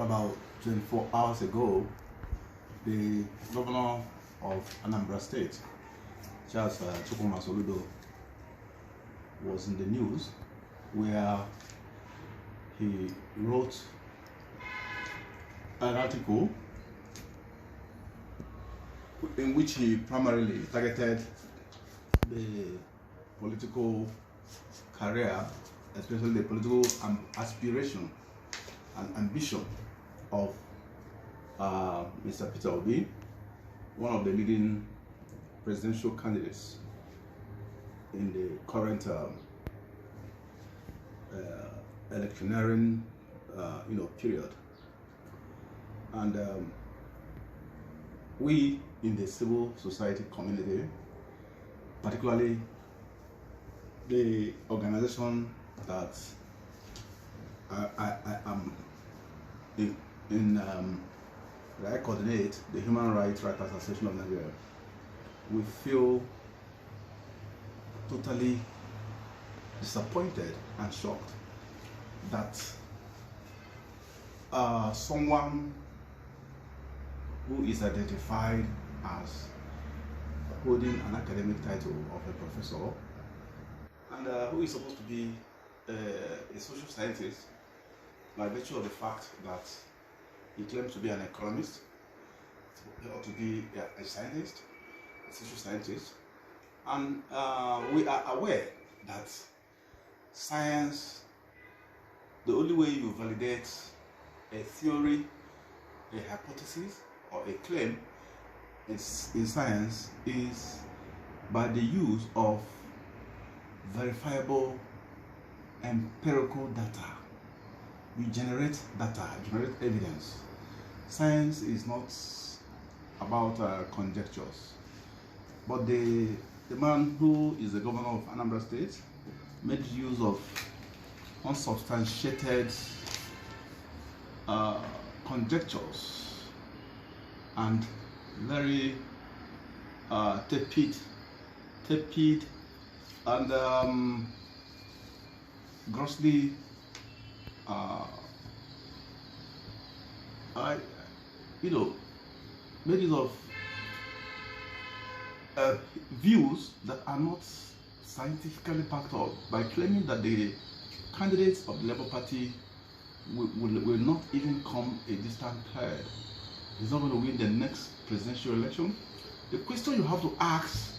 about 24 hours ago, the governor of Anambra State, Charles Soludo, was in the news where he wrote an article in which he primarily targeted the political career, especially the political aspiration and ambition of Mr. Peter Obi, one of the leading presidential candidates in the current electioneering period. And we in the civil society community, particularly the organization that I am that I coordinate, the Human Rights Writers Association of Nigeria, we feel totally disappointed and shocked that someone who is identified as holding an academic title of a professor and who is supposed to be a social scientist by virtue of the fact that he claims to be an economist, or to be a scientist, a social scientist, and we are aware that science, the only way you validate a theory, a hypothesis, or a claim in science is by the use of verifiable empirical data. You generate data, generate evidence. Science is not about conjectures. But the man who is the governor of Anambra State made use of unsubstantiated conjectures and very tepid and grossly made use of views that are not scientifically backed up by claiming that the candidates of the Labour Party will not even come a distant third. He's not going to win the next presidential election. The question you have to ask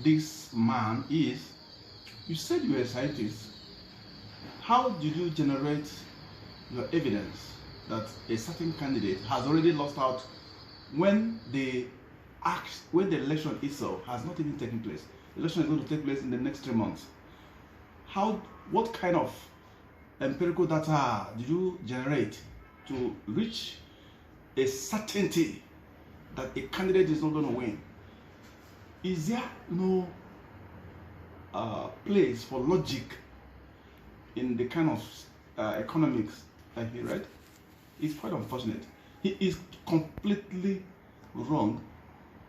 this man is, you said you were a scientist. How did you generate your evidence that a certain candidate has already lost out when the election itself has not even taken place? The election is going to take place in the next 3 months. What kind of empirical data did you generate to reach a certainty that a candidate is not going to win? Is there no place for logic in the kind of economics that he read? It's quite unfortunate. He is completely wrong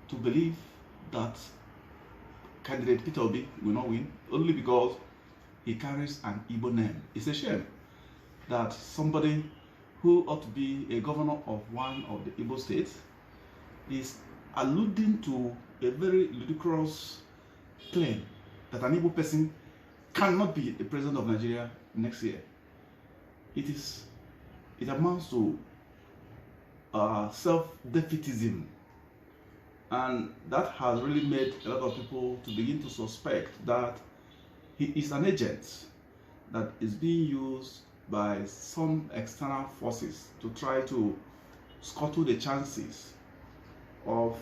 to believe that candidate Peter Obi will not win only because he carries an Igbo name. It's a shame that somebody who ought to be a governor of one of the Igbo states is alluding to a very ludicrous claim that an Igbo person cannot be the president of Nigeria next year. It amounts to self-defeatism, and that has really made a lot of people to begin to suspect that he is an agent that is being used by some external forces to try to scuttle the chances of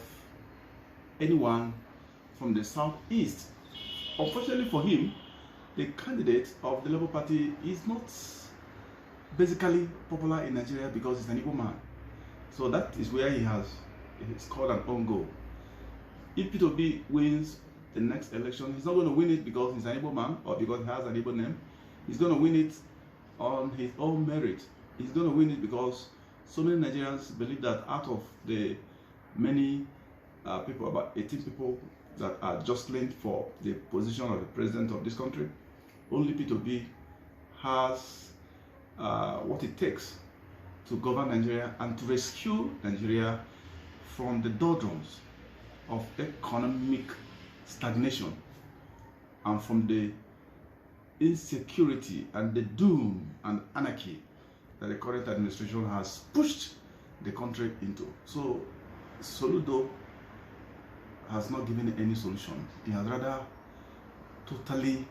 anyone from the southeast. Unfortunately for him, the candidate of the Labour Party is not basically popular in Nigeria because he's an Igbo man. So that is where he has scored an own goal. If Peter Obi wins the next election, he's not going to win it because he's an Igbo man or because he has an Igbo name. He's going to win it on his own merit. He's going to win it because so many Nigerians believe that out of the many people, about 18 people that are jostling for the position of the president of this country, only Peter Obi has what it takes to govern Nigeria and to rescue Nigeria from the doldrums of economic stagnation and from the insecurity and the doom and anarchy that the current administration has pushed the country into. So Soludo has not given any solution. He has rather totally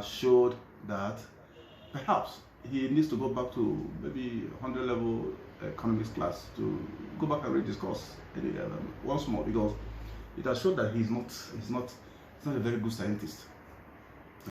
showed that perhaps he needs to go back to maybe 100 level economics class to go back and rediscuss once more, because it has shown that he's not a very good scientist.